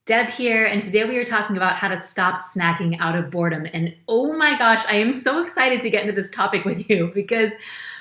Deb here, and today we are talking about how to stop snacking out of boredom. And oh my gosh, I am so excited to get into this topic with you because,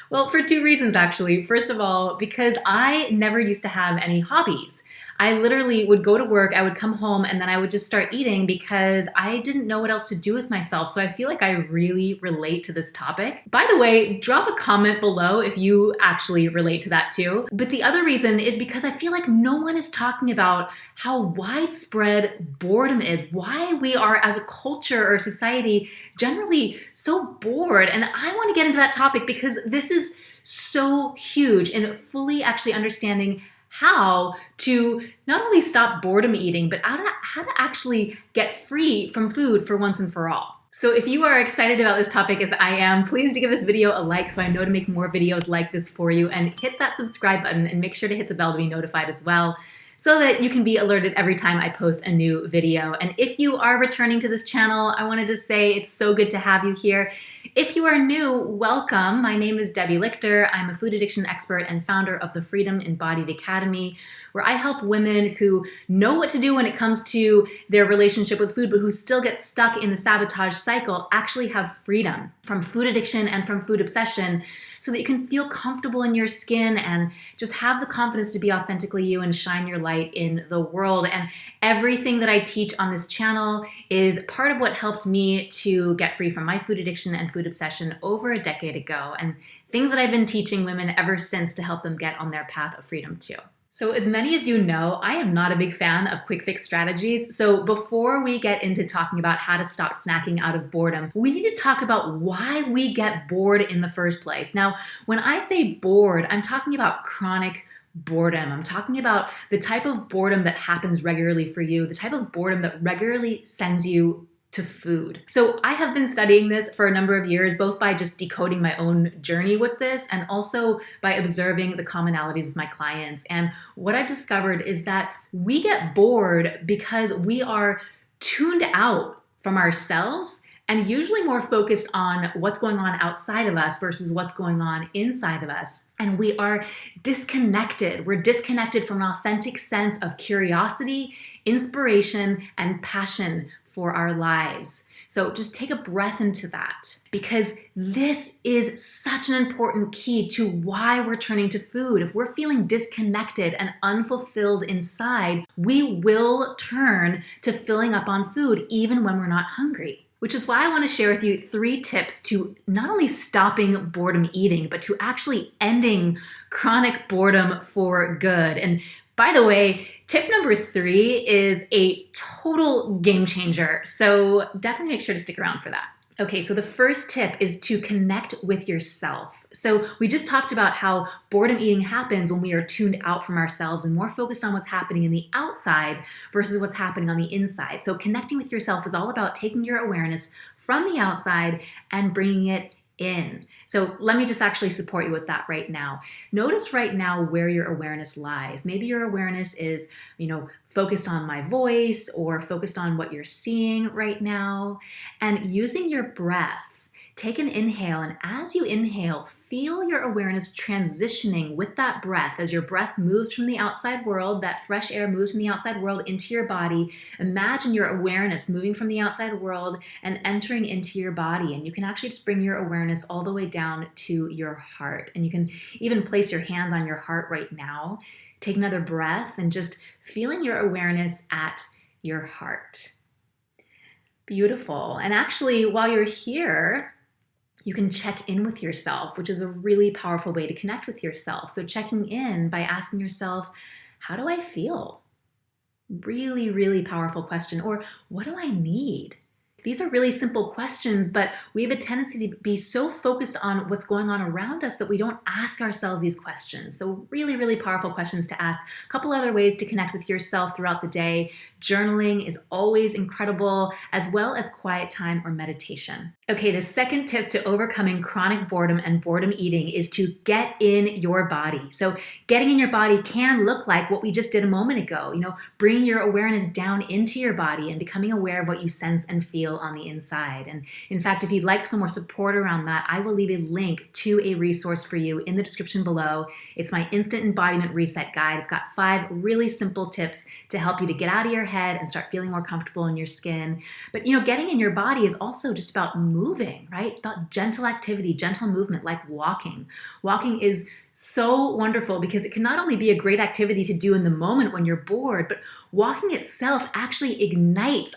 well, for two reasons actually. First of all, because I never used to have any hobbies. I literally would go to work, I would come home, and then I would just start eating because I didn't know what else to do with myself. So I feel like I really relate to this topic. By the way, drop a comment below if you actually relate to that too. But the other reason is because I feel like no one is talking about how widespread boredom is, why we are as a culture or society generally so bored. And I want to get into that topic because this is so huge in fully actually understanding how to not only stop boredom eating, but how to actually get free from food for once and for all. So if you are excited about this topic as I am, please do give this video a like so I know to make more videos like this for you, and hit that subscribe button and make sure to hit the bell to be notified as well, so that you can be alerted every time I post a new video. And if you are returning to this channel, I wanted to say it's so good to have you here. If you are new, welcome. My name is Debbie Lichter. I'm a food addiction expert and founder of the Freedom Embodied Academy, where I help women who know what to do when it comes to their relationship with food, but who still get stuck in the sabotage cycle, actually have freedom from food addiction and from food obsession, so that you can feel comfortable in your skin and just have the confidence to be authentically you and shine your light in the world. And everything that I teach on this channel is part of what helped me to get free from my food addiction and food obsession over a decade ago, and things that I've been teaching women ever since to help them get on their path of freedom too. So as many of you know, I am not a big fan of quick fix strategies. So before we get into talking about how to stop snacking out of boredom, we need to talk about why we get bored in the first place. Now, when I say bored, I'm talking about chronic boredom. I'm talking about the type of boredom that happens regularly for you, the type of boredom that regularly sends you to food. So I have been studying this for a number of years, both by just decoding my own journey with this and also by observing the commonalities of my clients. And what I've discovered is that we get bored because we are tuned out from ourselves and usually more focused on what's going on outside of us versus what's going on inside of us. And we are disconnected. We're disconnected from an authentic sense of curiosity, inspiration, and passion for our lives. So just take a breath into that, because this is such an important key to why we're turning to food. If we're feeling disconnected and unfulfilled inside, we will turn to filling up on food even when we're not hungry. Which is why I want to share with you 3 tips to not only stopping boredom eating, but to actually ending chronic boredom for good. And by the way, tip number 3 is a total game changer. So definitely make sure to stick around for that. Okay, so the first tip is to connect with yourself. So we just talked about how boredom eating happens when we are tuned out from ourselves and more focused on what's happening in the outside versus what's happening on the inside. So connecting with yourself is all about taking your awareness from the outside and bringing it in. So let me just actually support you with that right now. Notice right now where your awareness lies. Maybe your awareness is, focused on my voice or focused on what you're seeing right now. And using your breath, take an inhale, and as you inhale, feel your awareness transitioning with that breath. As your breath moves from the outside world, that fresh air moves from the outside world into your body. Imagine your awareness moving from the outside world and entering into your body. And you can actually just bring your awareness all the way down to your heart. And you can even place your hands on your heart right now. Take another breath and just feeling your awareness at your heart. Beautiful. And actually, while you're here, you can check in with yourself, which is a really powerful way to connect with yourself. So checking in by asking yourself, how do I feel? Really, really powerful question. Or what do I need? These are really simple questions, but we have a tendency to be so focused on what's going on around us that we don't ask ourselves these questions. So really, really powerful questions to ask. A couple other ways to connect with yourself throughout the day. Journaling is always incredible, as well as quiet time or meditation. Okay, the second tip to overcoming chronic boredom and boredom eating is to get in your body. So, getting in your body can look like what we just did a moment ago, bringing your awareness down into your body and becoming aware of what you sense and feel on the inside. And in fact, if you'd like some more support around that, I will leave a link to a resource for you in the description below. It's my Instant Embodiment Reset Guide. It's got 5 really simple tips to help you to get out of your head and start feeling more comfortable in your skin. But, getting in your body is also just about moving, right? About gentle activity, gentle movement, like walking. Walking is so wonderful because it can not only be a great activity to do in the moment when you're bored, but walking itself actually ignites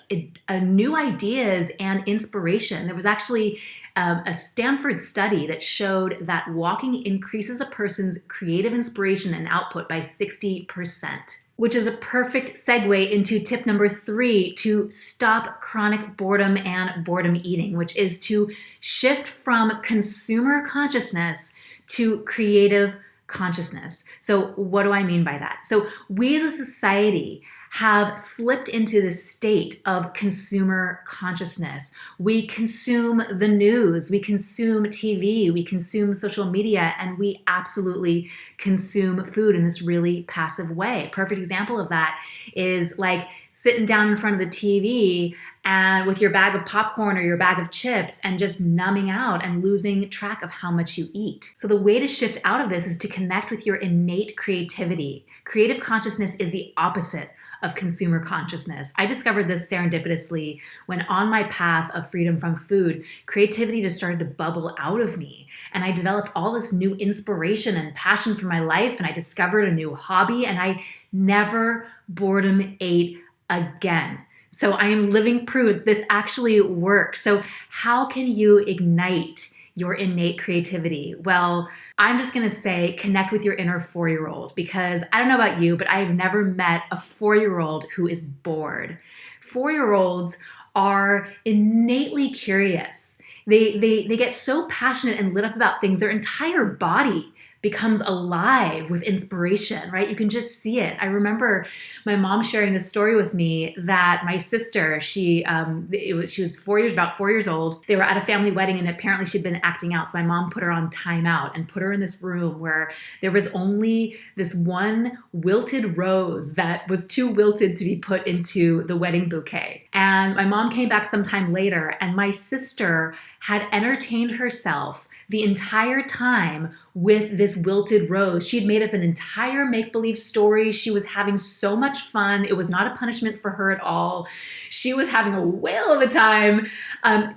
new ideas and inspiration. There was actually a Stanford study that showed that walking increases a person's creative inspiration and output by 60%. Which is a perfect segue into tip number 3 to stop chronic boredom and boredom eating, which is to shift from consumer consciousness to creative consciousness. So what do I mean by that? So we as a society have slipped into the state of consumer consciousness. We consume the news, we consume TV, we consume social media, and we absolutely consume food in this really passive way. A perfect example of that is like sitting down in front of the TV and with your bag of popcorn or your bag of chips and just numbing out and losing track of how much you eat. So the way to shift out of this is to connect with your innate creativity. Creative consciousness is the opposite of consumer consciousness. I discovered this serendipitously when on my path of freedom from food, creativity just started to bubble out of me. And I developed all this new inspiration and passion for my life. And I discovered a new hobby and I never boredom ate again. So I am living proof this actually works. So how can you ignite your innate creativity? Well, I'm just going to say connect with your inner 4-year-old because I don't know about you, but I've never met a 4-year-old who is bored. 4-year-olds are innately curious. They get so passionate and lit up about things, their entire body becomes alive with inspiration, right? You can just see it. I remember my mom sharing this story with me that my sister, she was about 4 years old. They were at a family wedding and apparently she'd been acting out. So my mom put her on timeout and put her in this room where there was only this one wilted rose that was too wilted to be put into the wedding bouquet. And my mom came back sometime later and my sister had entertained herself the entire time with this wilted rose. She'd made up an entire make-believe story. She was having so much fun. It was not a punishment for her at all. She was having a whale of a time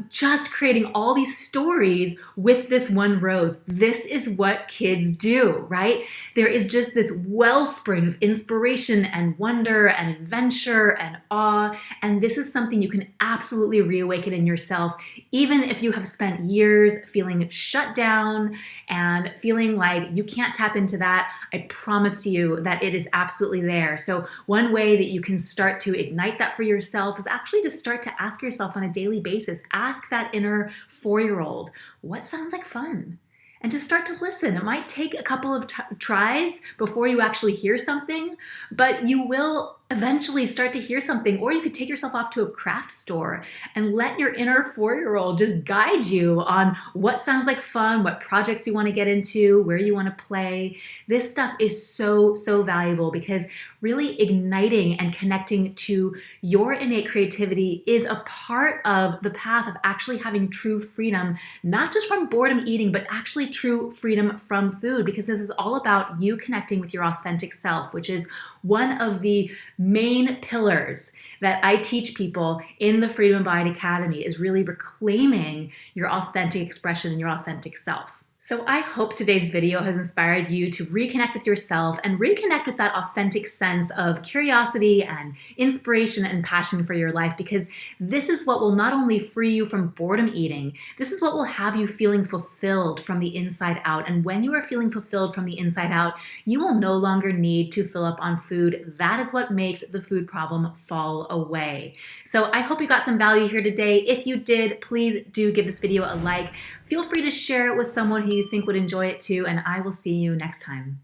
just creating all these stories with this one rose. This is what kids do, right? There is just this wellspring of inspiration and wonder and adventure and awe. And this is something you can absolutely reawaken in yourself, even if you have spent years feeling shut down and feeling like you can't tap into that. I promise you that it is absolutely there. So one way that you can start to ignite that for yourself is actually to start to ask yourself on a daily basis, ask that inner 4-year-old, what sounds like fun? And just start to listen. It might take a couple of tries before you actually hear something, but you will eventually start to hear something. Or you could take yourself off to a craft store and let your inner 4-year-old just guide you on what sounds like fun, what projects you want to get into, where you want to play. This stuff is so, so valuable because really igniting and connecting to your innate creativity is a part of the path of actually having true freedom, not just from boredom eating, but actually true freedom from food, because this is all about you connecting with your authentic self, which is one of the main pillars that I teach people in the Freedom Embodied Academy, is really reclaiming your authentic expression and your authentic self. So I hope today's video has inspired you to reconnect with yourself and reconnect with that authentic sense of curiosity and inspiration and passion for your life, because this is what will not only free you from boredom eating, this is what will have you feeling fulfilled from the inside out. And when you are feeling fulfilled from the inside out, you will no longer need to fill up on food. That is what makes the food problem fall away. So I hope you got some value here today. If you did, please do give this video a like. Feel free to share it with someone who you think would enjoy it too, and I will see you next time.